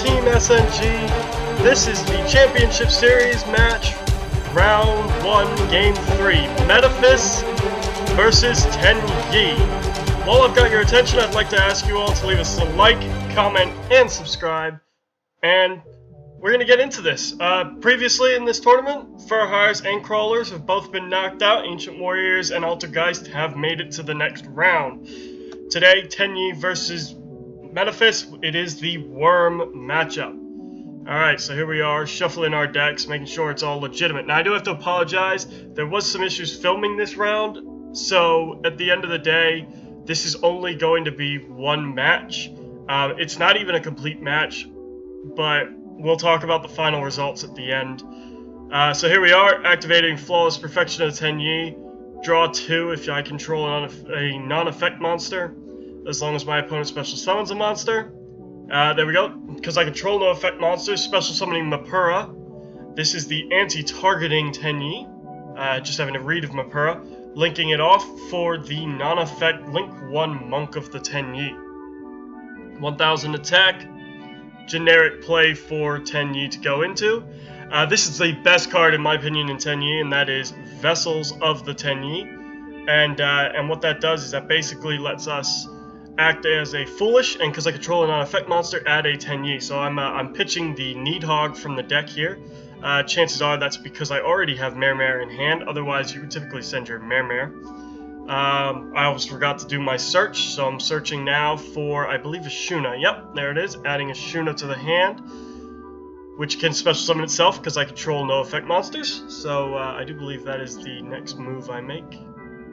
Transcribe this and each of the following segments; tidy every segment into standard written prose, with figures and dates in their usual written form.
Team SNG. This is the Championship Series match, Round 1, Game 3, Metaphys versus Tenyi. While I've got your attention, I'd like to ask you all to leave us a like, comment, and subscribe, and we're going to get into this. Previously in this tournament, Furhires and Crawlers have both been knocked out. Ancient Warriors and Altergeist have made it to the next round. Today, Tenyi versus Metaphys, it is the Worm matchup. Alright, so here we are, shuffling our decks, making sure it's all legitimate. Now, I do have to apologize, there was some issues filming this round, so at the end of the day, this is only going to be one match. It's not even a complete match, but we'll talk about the final results at the end. So here we are, activating Flawless Perfection of Tenyi. Draw 2 if I control a non-effect monster, as long as my opponent special summons a monster. There we go. Because I control no effect monsters, special summoning Mapura. This is the anti-targeting Tenyi. Just having a read of Mapura. Linking it off for the non-effect Link 1 Monk of the Tenyi. 1000 attack. Generic play for Tenyi to go into. This is the best card in my opinion in Tenyi, and that is Vessels of the Tenyi. And what that does is that basically lets us act as a Foolish, and because I control a non-effect monster, add a Tenyi. So I'm pitching the Needhog from the deck here. Chances are that's because I already have Mermare in hand, otherwise you would typically send your Mermare. I almost forgot to do my search, so I'm searching now for, I believe, a Shuna. Yep, there it is, adding a Shuna to the hand, which can special summon itself because I control no effect monsters. So I do believe that is the next move I make.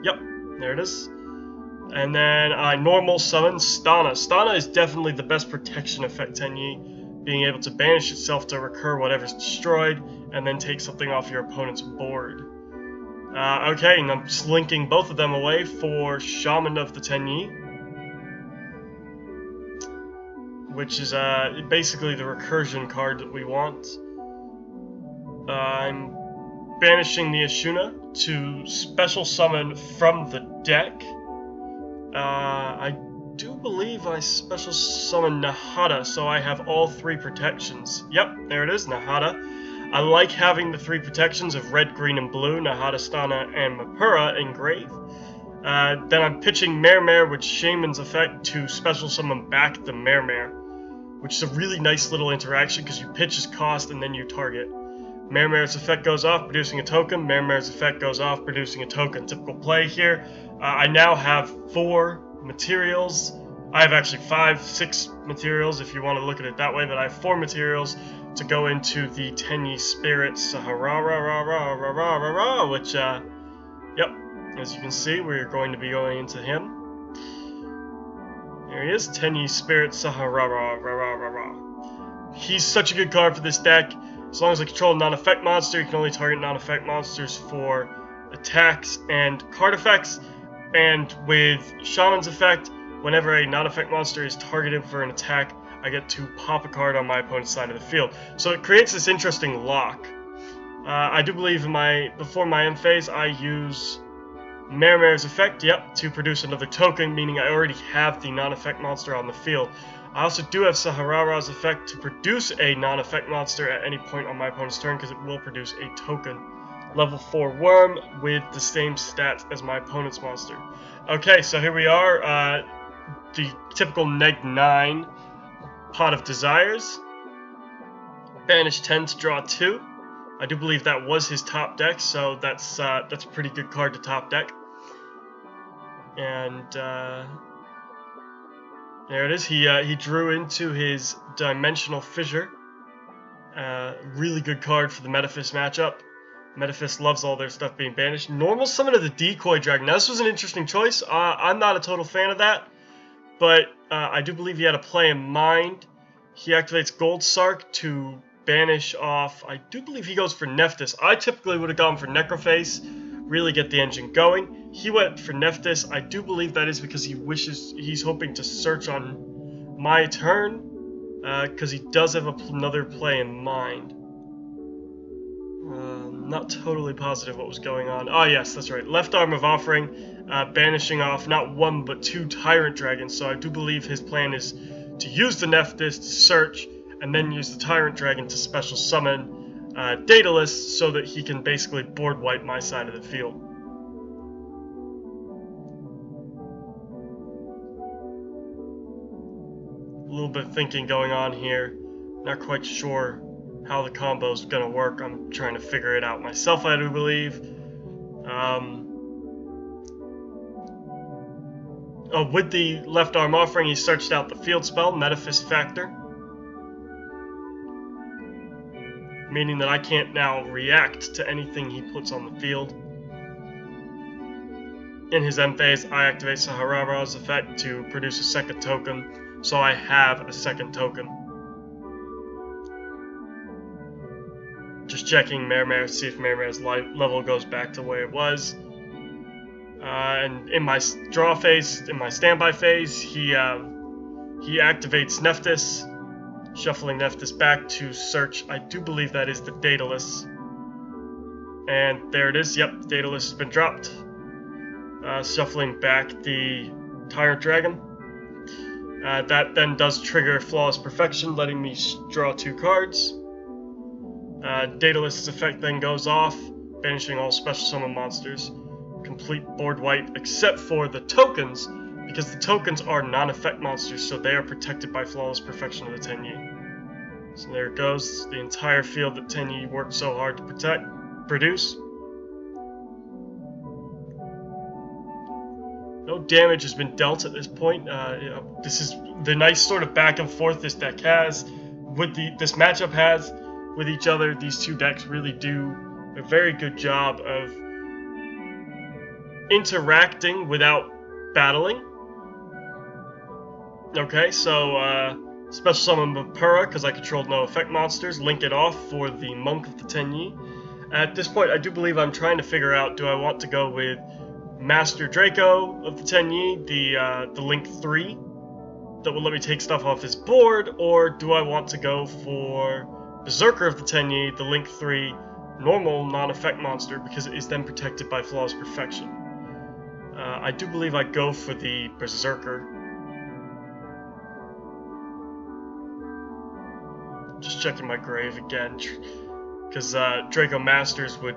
Yep, there it is. And then I normal summon Stana. Stana is definitely the best protection effect Tenyi, being able to banish itself to recur whatever's destroyed, and then take something off your opponent's board. Okay, and I'm just linking both of them away for Shaman of the Tenyi, which is basically the recursion card that we want. I'm banishing the Ashuna to special summon from the deck. I do believe I special summon Nahada, so I have all 3 protections. Yep, there it is, Nahada. I like having the 3 protections of red, green, and blue, Nahada, Stana, and Mapura engraved. Then I'm pitching Mermare with Shaman's effect to special summon back the Mermare, which is a really nice little interaction because you pitch his cost and then you target. Mermare's effect goes off, producing a token. Mermare's effect goes off, producing a token. Typical play here. I now have 4 materials. I have actually 5, 6 materials if you want to look at it that way, but I have 4 materials to go into the Tenyi Spirit Sahara, which, yep, as you can see, we're going to be going into him. There he is, Tenyi Spirit Sahara. He's such a good card for this deck. As long as I control a non-effect monster, you can only target non-effect monsters for attacks and card effects. And with Shaman's effect, whenever a non-effect monster is targeted for an attack, I get to pop a card on my opponent's side of the field. So it creates this interesting lock. I do believe before my end phase, I use Mermare's effect, yep, to produce another token, meaning I already have the non-effect monster on the field. I also do have Sahara's effect to produce a non-effect monster at any point on my opponent's turn because it will produce a token. Level 4 Worm with the same stats as my opponent's monster. Okay, so here we are, the typical neg-9 Pot of Desires. Banish 10 to draw 2. I do believe that was his top deck, so that's a pretty good card to top deck. And there it is. He drew into his Dimensional Fissure. Really good card for the Metaphys matchup. Metaphys loves all their stuff being banished. Normal summon of the Decoy Dragon. Now, this was an interesting choice. I'm not a total fan of that, but I do believe he had a play in mind. He activates Gold Sark to banish off. I do believe he goes for Nephthys. I typically would have gone for Necroface, really get the engine going. He went for Nephthys. I do believe that is because he's hoping to search on my turn, because he does have another play in mind. Not totally positive what was going on. Oh yes, that's right. Left Arm of Offering, banishing off not 1 but 2 Tyrant Dragons. So I do believe his plan is to use the Nephthys to search, and then use the Tyrant Dragon to special summon Daedalus so that he can basically board wipe my side of the field. A little bit of thinking going on here. Not quite sure how the combo's gonna work. I'm trying to figure it out myself, I do believe. With the left arm offering, he searched out the field spell, Metaphys Factor, meaning that I can't now react to anything he puts on the field. In his end phase, I activate Saharara's effect to produce a second token, so I have a second token. Just checking Mermare, see if Mermare's level goes back to where it was. And in my draw phase, in my standby phase, he activates Nephthys, shuffling Nephthys back to search. I do believe that is the Daedalus. And there it is. Yep, Daedalus has been dropped. Shuffling back the Tyrant Dragon. That then does trigger Flawless Perfection, letting me draw 2 cards. Daedalus' effect then goes off, banishing all special summon monsters. Complete board wipe except for the tokens, because the tokens are non-effect monsters, so they are protected by Flawless Perfection of the Tenyi. So there it goes, the entire field that Tenyi worked so hard to produce. No damage has been dealt at this point. This is the nice sort of back and forth this deck has, this matchup has with each other. These two decks really do a very good job of interacting without battling. Okay, so special summon Mapura because I controlled no effect monsters, link it off for the Monk of the Tenyi. At this point, I do believe I'm trying to figure out, do I want to go with Master Draco of the Tenyi, the Link 3, that will let me take stuff off his board, or do I want to go for Berserker of the Tenyi, the Link 3, normal non-effect monster, because it is then protected by Flawless Perfection. I do believe I go for the Berserker. Just checking my grave again, because Draco Masters would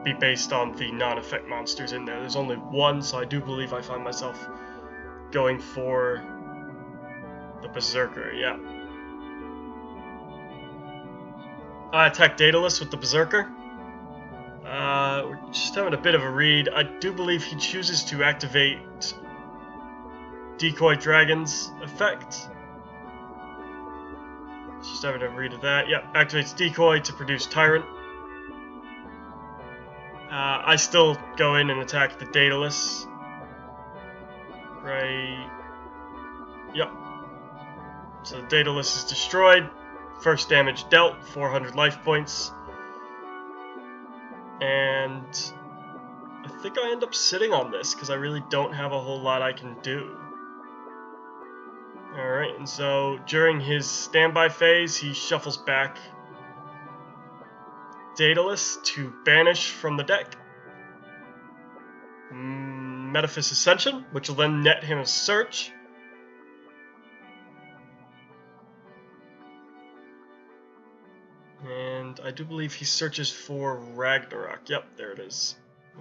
be based on the non-effect monsters in there. There's only one, so I do believe I find myself going for the Berserker, yeah. I attack Daedalus with the Berserker. We're just having a bit of a read. I do believe he chooses to activate Decoy Dragon's effect. Just having a read of that. Yep, activates Decoy to produce Tyrant. I still go in and attack the Daedalus. Right. Yep. So the Daedalus is destroyed. First damage dealt, 400 life points. And I think I end up sitting on this because I really don't have a whole lot I can do. Alright, and so during his standby phase, he shuffles back Daedalus to banish from the deck Metaphys Ascension, which will then net him a search. And I do believe he searches for Ragnarok. Yep, there it is.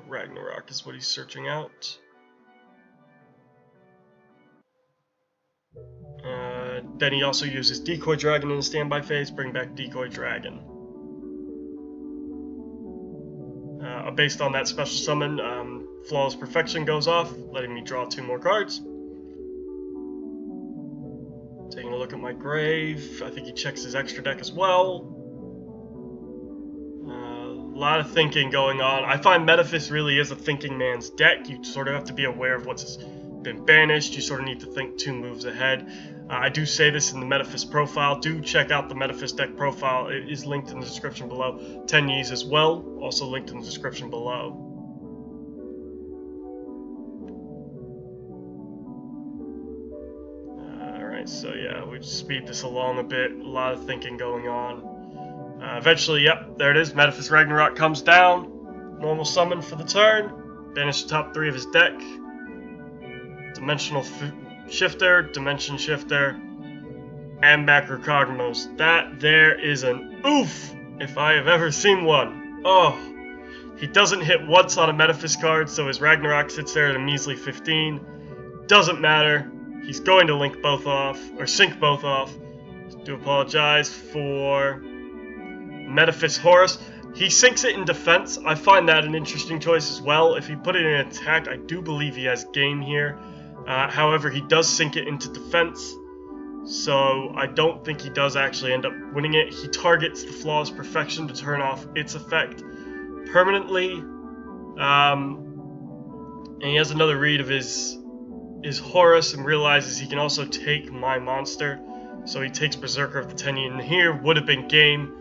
Ragnarok is what he's searching out. Then he also uses Decoy Dragon in the standby phase, bring back Decoy Dragon. Based on that special summon, Flawless Perfection goes off, letting me draw 2 more cards. Taking a look at my grave, I think he checks his extra deck as well. A lot of thinking going on. I find Metaphys really is a thinking man's deck. You sort of have to be aware of what's been banished. You sort of need to think 2 moves ahead. I do say this in the Metaphys profile. Do check out the Metaphys deck profile. It is linked in the description below. Tenyi's as well, also linked in the description below. Alright, so yeah, we speed this along a bit. A lot of thinking going on. Eventually, yep, there it is. Metaphys Ragnarok comes down. Normal summon for the turn. Banish the top 3 of his deck. Dimensional Shifter, Dimension Shifter. and Macrocognos. That there is an oof, if I have ever seen one. Oh, he doesn't hit once on a Metaphys card, so his Ragnarok sits there at a measly 15. Doesn't matter. He's going to link both off, or sync both off. Do apologize for Metaphys Horus. He sinks it in defense. I find that an interesting choice as well. If he put it in attack, I do believe he has game here. However, he does sink it into defense, so I don't think he does actually end up winning it. He targets the Flawless Perfection to turn off its effect permanently. And he has another read of his Horus and realizes he can also take my monster. So he takes Berserker of the Tenyi, and here would have been game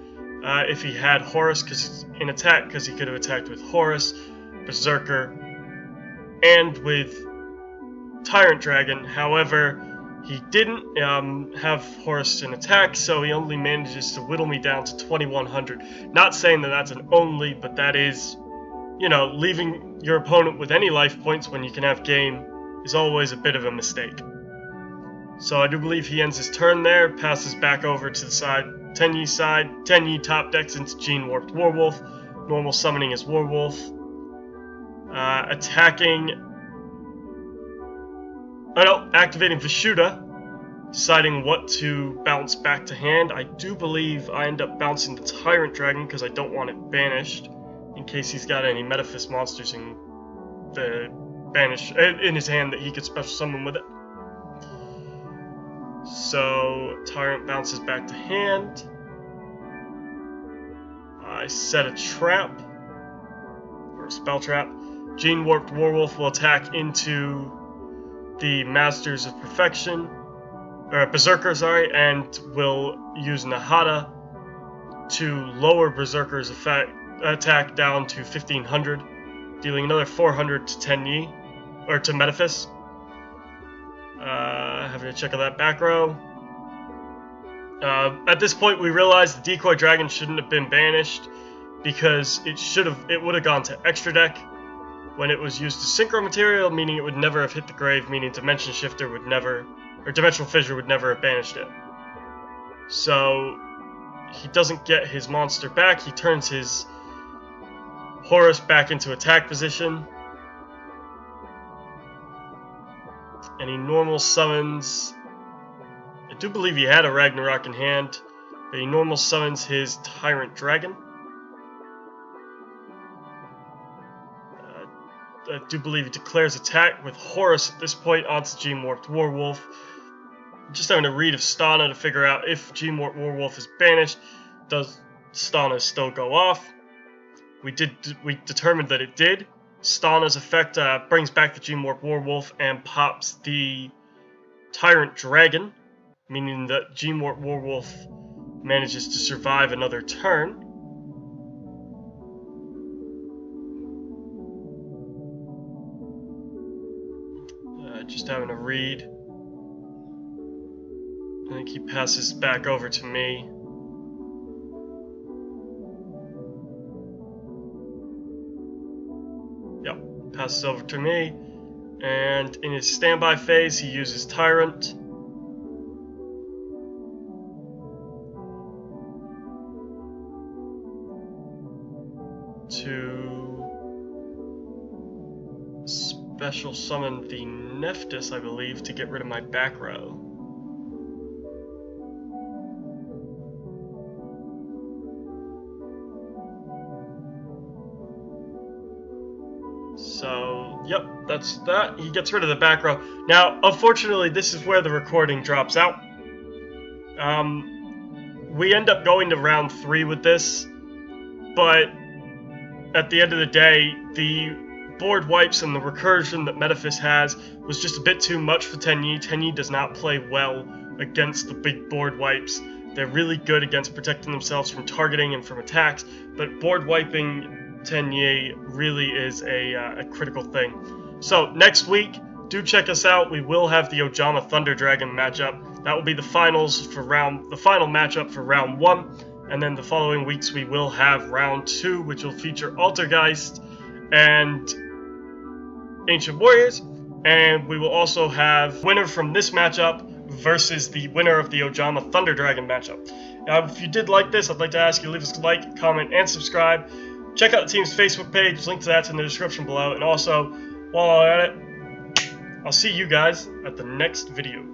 if he had Horus in attack, because he could have attacked with Horus, Berserker, and with Tyrant Dragon. However, he didn't have Horus in attack, so he only manages to whittle me down to 2100. Not saying that that's an only, but that is, you know, leaving your opponent with any life points when you can have game is always a bit of a mistake. So I do believe he ends his turn there, passes back over to the side, Tenyi's side. Tenyi top decks into Gene Warped Warwolf, normal summoning his Warwolf, activating Vishuddha, deciding what to bounce back to hand. I do believe I end up bouncing the Tyrant Dragon because I don't want it banished, in case he's got any Metaphys monsters in the in his hand that he could special summon with it. So Tyrant bounces back to hand. I set a trap, or a spell trap. Gene Warped Warwolf will attack into the Masters of Perfection, or Berserker, sorry, and will use Nahata to lower Berserker's attack down to 1500, dealing another 400 to Tenyi, or to Metaphys. Having a check of that back row. At this point, we realize the Decoy Dragon shouldn't have been banished because it would have gone to extra deck when it was used as synchro material, meaning it would never have hit the grave, meaning Dimension Shifter would never, or Dimensional Fissure would never have banished it. So he doesn't get his monster back. He turns his Horus back into attack position. And he normal summons, I do believe he had a Ragnarok in hand, but he normal summons his Tyrant Dragon. I do believe he declares attack with Horus at this point onto Gene Warped Warwolf. I'm just having a read of Stana to figure out if Gene Warped Warwolf is banished. Does Stana still go off? We determined that it did. Stana's effect brings back the Gene Warped Warwolf and pops the Tyrant Dragon, meaning that Gene Warped Warwolf manages to survive another turn. Just having a read. I think he passes back over to me. Yep, passes over to me. And in his standby phase, he uses Tyrant. To special summon the Nephthys, I believe, to get rid of my back row. So, yep, that's that. He gets rid of the back row. Now, unfortunately, this is where the recording drops out. We end up going to round 3 with this, but at the end of the day, the board wipes and the recursion that Metaphys has was just a bit too much for Tenyi. Tenyi does not play well against the big board wipes. They're really good against protecting themselves from targeting and from attacks, but board wiping Tenyi really is a critical thing. So next week, do check us out. We will have the Ojama Thunder Dragon matchup. That will be the final matchup for round 1, and then the following weeks we will have round 2, which will feature Altergeist and Ancient Warriors, and we will also have winner from this matchup versus the winner of the Ojama Thunder Dragon matchup. Now, if you did like this, I'd like to ask you to leave us a like, comment, and subscribe. Check out the team's Facebook page, link to that's in the description below, and also, while I'm at it, I'll see you guys at the next video.